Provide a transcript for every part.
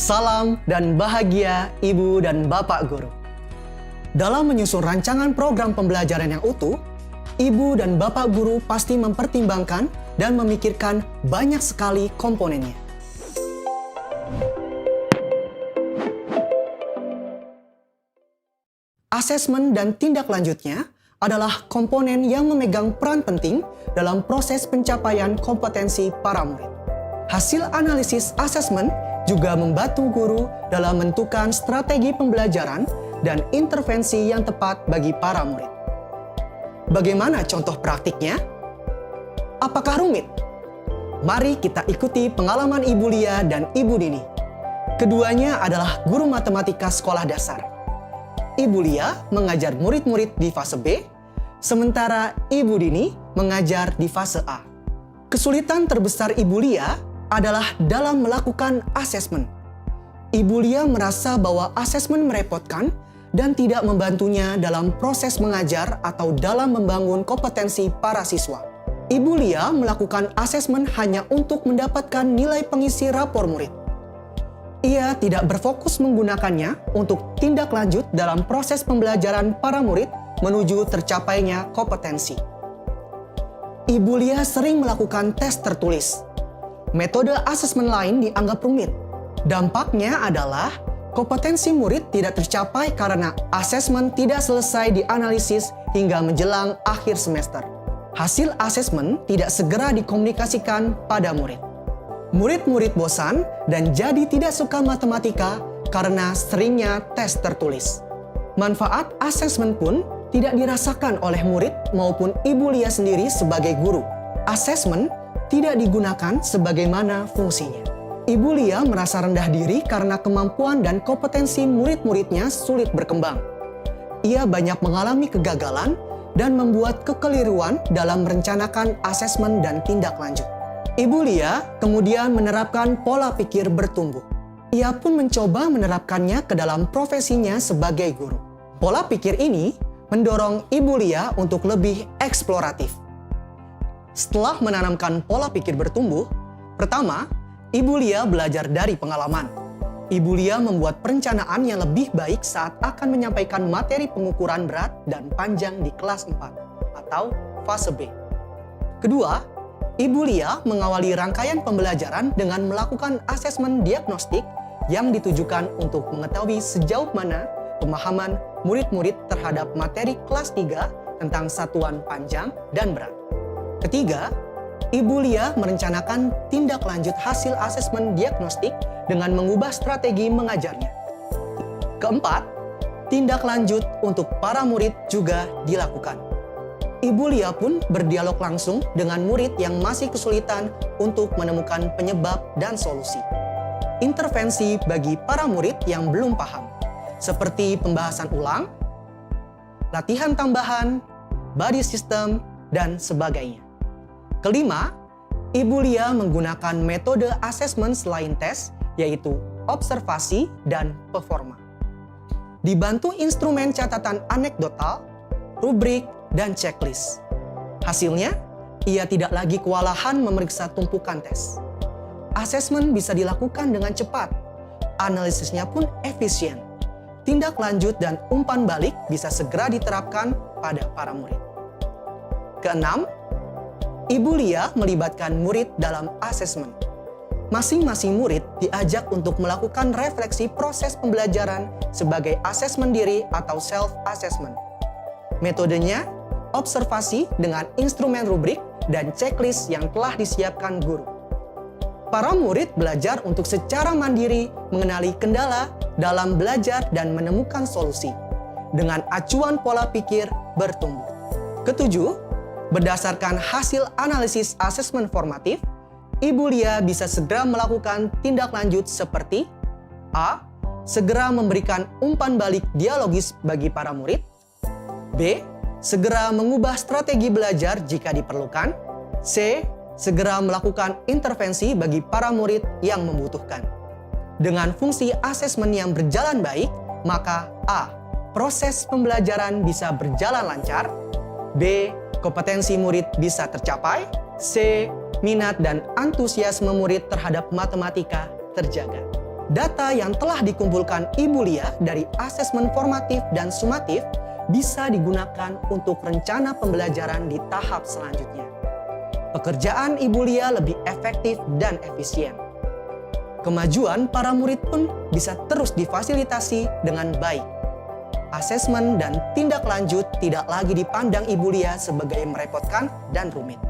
Salam dan bahagia Ibu dan Bapak Guru. Dalam menyusun rancangan program pembelajaran yang utuh, Ibu dan Bapak Guru pasti mempertimbangkan dan memikirkan banyak sekali komponennya. Asesmen dan tindak lanjutnya adalah komponen yang memegang peran penting dalam proses pencapaian kompetensi para murid. Hasil analisis asesmen juga membantu guru dalam menentukan strategi pembelajaran dan intervensi yang tepat bagi para murid. Bagaimana contoh praktiknya? Apakah rumit? Mari kita ikuti pengalaman Ibu Lia dan Ibu Dini. Keduanya adalah guru matematika sekolah dasar. Ibu Lia mengajar murid-murid di fase B, sementara Ibu Dini mengajar di fase A. Kesulitan terbesar Ibu Lia adalah dalam melakukan asesmen. Ibu Lia merasa bahwa asesmen merepotkan dan tidak membantunya dalam proses mengajar atau dalam membangun kompetensi para siswa. Ibu Lia melakukan asesmen hanya untuk mendapatkan nilai pengisi rapor murid. Ia tidak berfokus menggunakannya untuk tindak lanjut dalam proses pembelajaran para murid menuju tercapainya kompetensi. Ibu Lia sering melakukan tes tertulis. Metode asesmen lain dianggap rumit. Dampaknya adalah kompetensi murid tidak tercapai karena asesmen tidak selesai dianalisis hingga menjelang akhir semester. Hasil asesmen tidak segera dikomunikasikan pada murid. Murid-murid bosan dan jadi tidak suka matematika karena seringnya tes tertulis. Manfaat asesmen pun tidak dirasakan oleh murid maupun Ibu Lia sendiri sebagai guru. Asesmen tidak digunakan sebagaimana fungsinya. Ibu Lia merasa rendah diri karena kemampuan dan kompetensi murid-muridnya sulit berkembang. Ia banyak mengalami kegagalan dan membuat kekeliruan dalam merencanakan asesmen dan tindak lanjut. Ibu Lia kemudian menerapkan pola pikir bertumbuh. Ia pun mencoba menerapkannya ke dalam profesinya sebagai guru. Pola pikir ini mendorong Ibu Lia untuk lebih eksploratif. Setelah menanamkan pola pikir bertumbuh, pertama, Ibu Lia belajar dari pengalaman. Ibu Lia membuat perencanaan yang lebih baik saat akan menyampaikan materi pengukuran berat dan panjang di kelas 4 atau fase B. Kedua, Ibu Lia mengawali rangkaian pembelajaran dengan melakukan asesmen diagnostik yang ditujukan untuk mengetahui sejauh mana pemahaman murid-murid terhadap materi kelas 3 tentang satuan panjang dan berat. Ketiga, Ibu Lia merencanakan tindak lanjut hasil asesmen diagnostik dengan mengubah strategi mengajarnya. Keempat, tindak lanjut untuk para murid juga dilakukan. Ibu Lia pun berdialog langsung dengan murid yang masih kesulitan untuk menemukan penyebab dan solusi. Intervensi bagi para murid yang belum paham, seperti pembahasan ulang, latihan tambahan, buddy system, dan sebagainya. Kelima, Ibu Lia menggunakan metode asesmen selain tes, yaitu observasi dan performa. Dibantu instrumen catatan anekdotal, rubrik, dan checklist. Hasilnya, ia tidak lagi kewalahan memeriksa tumpukan tes. Asesmen bisa dilakukan dengan cepat, analisisnya pun efisien. Tindak lanjut dan umpan balik bisa segera diterapkan pada para murid. Keenam, Ibu Lia melibatkan murid dalam asesmen. Masing-masing murid diajak untuk melakukan refleksi proses pembelajaran sebagai asesmen diri atau self-assessment. Metodenya, observasi dengan instrumen rubrik dan checklist yang telah disiapkan guru. Para murid belajar untuk secara mandiri mengenali kendala dalam belajar dan menemukan solusi dengan acuan pola pikir bertumbuh. Ketujuh, berdasarkan hasil analisis asesmen formatif, Ibu Lia bisa segera melakukan tindak lanjut seperti A. Segera memberikan umpan balik dialogis bagi para murid. B. Segera mengubah strategi belajar jika diperlukan. C. Segera melakukan intervensi bagi para murid yang membutuhkan. Dengan fungsi asesmen yang berjalan baik, maka A. Proses pembelajaran bisa berjalan lancar. B. Kompetensi murid bisa tercapai. C. Minat dan antusiasme murid terhadap matematika terjaga. Data yang telah dikumpulkan Ibu Lia dari asesmen formatif dan sumatif bisa digunakan untuk rencana pembelajaran di tahap selanjutnya. Pekerjaan Ibu Lia lebih efektif dan efisien. Kemajuan para murid pun bisa terus difasilitasi dengan baik. Asesmen dan tindak lanjut tidak lagi dipandang Ibu Lia sebagai merepotkan dan rumit.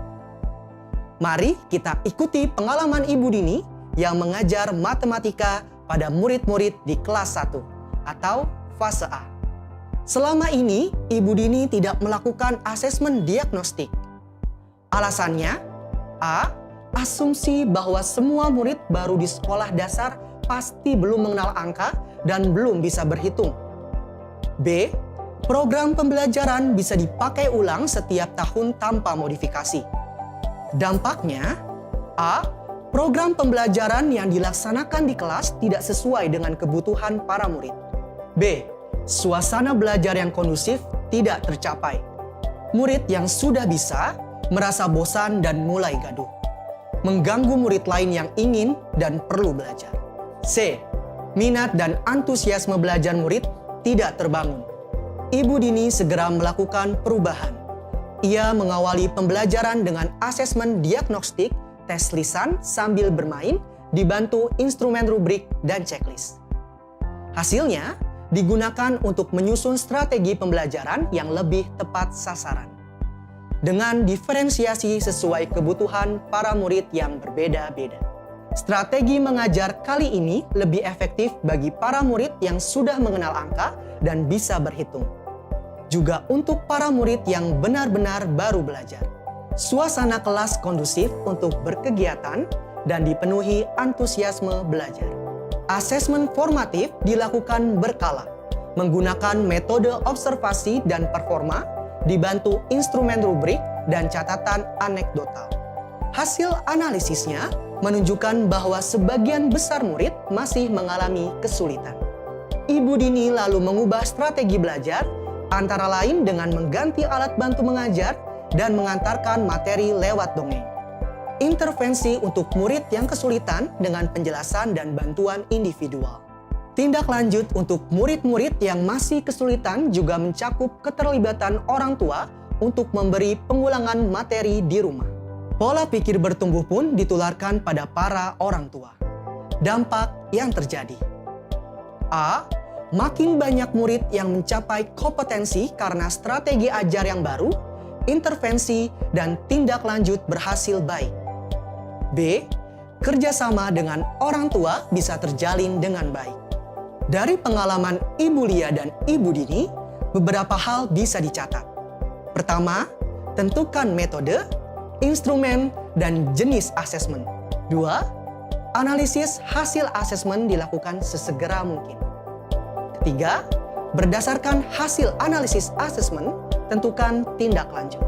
Mari kita ikuti pengalaman Ibu Dini yang mengajar matematika pada murid-murid di kelas 1 atau fase A. Selama ini, Ibu Dini tidak melakukan asesmen diagnostik. Alasannya, A. Asumsi bahwa semua murid baru di sekolah dasar pasti belum mengenal angka dan belum bisa berhitung. B. Program pembelajaran bisa dipakai ulang setiap tahun tanpa modifikasi. Dampaknya, A. Program pembelajaran yang dilaksanakan di kelas tidak sesuai dengan kebutuhan para murid. B. Suasana belajar yang kondusif tidak tercapai. Murid yang sudah bisa merasa bosan dan mulai gaduh, mengganggu murid lain yang ingin dan perlu belajar. C. Minat dan antusiasme belajar murid tidak terbangun. Ibu Dini segera melakukan perubahan. Ia mengawali pembelajaran dengan asesmen diagnostik, tes lisan sambil bermain, dibantu instrumen rubrik dan checklist. Hasilnya digunakan untuk menyusun strategi pembelajaran yang lebih tepat sasaran, dengan diferensiasi sesuai kebutuhan para murid yang berbeda-beda. Strategi mengajar kali ini lebih efektif bagi para murid yang sudah mengenal angka dan bisa berhitung. Juga untuk para murid yang benar-benar baru belajar. Suasana kelas kondusif untuk berkegiatan dan dipenuhi antusiasme belajar. Asesmen formatif dilakukan berkala, menggunakan metode observasi dan performa, dibantu instrumen rubrik dan catatan anekdotal. Hasil analisisnya menunjukkan bahwa sebagian besar murid masih mengalami kesulitan. Ibu Dini lalu mengubah strategi belajar, antara lain dengan mengganti alat bantu mengajar dan mengantarkan materi lewat dongeng. Intervensi untuk murid yang kesulitan dengan penjelasan dan bantuan individual. Tindak lanjut untuk murid-murid yang masih kesulitan juga mencakup keterlibatan orang tua untuk memberi pengulangan materi di rumah. Pola pikir bertumbuh pun ditularkan pada para orang tua. Dampak yang terjadi. A. Makin banyak murid yang mencapai kompetensi karena strategi ajar yang baru, intervensi, dan tindak lanjut berhasil baik. B. Kerjasama dengan orang tua bisa terjalin dengan baik. Dari pengalaman Ibu Lia dan Ibu Dini, beberapa hal bisa dicatat. Pertama, tentukan metode, instrumen, dan jenis asesmen. 2. Analisis hasil asesmen dilakukan sesegera mungkin. Ketiga, berdasarkan hasil analisis asesmen, tentukan tindak lanjut.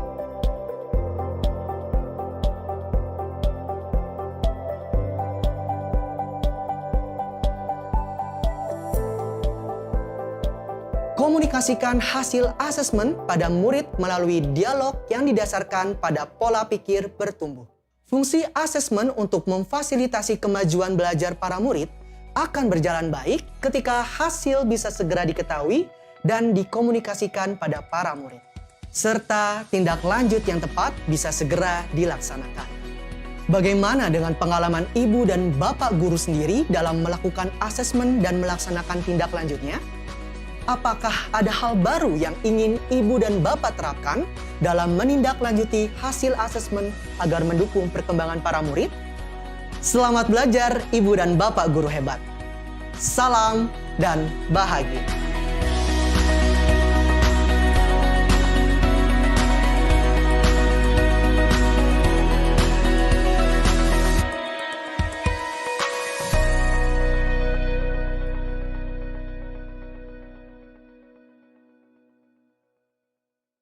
Komunikasikan hasil asesmen pada murid melalui dialog yang didasarkan pada pola pikir bertumbuh. Fungsi asesmen untuk memfasilitasi kemajuan belajar para murid akan berjalan baik ketika hasil bisa segera diketahui dan dikomunikasikan pada para murid, serta tindak lanjut yang tepat bisa segera dilaksanakan. Bagaimana dengan pengalaman ibu dan bapak guru sendiri dalam melakukan asesmen dan melaksanakan tindak lanjutnya? Apakah ada hal baru yang ingin ibu dan bapak terapkan dalam menindaklanjuti hasil asesmen agar mendukung perkembangan para murid? Selamat belajar ibu dan bapak guru hebat. Salam dan bahagia.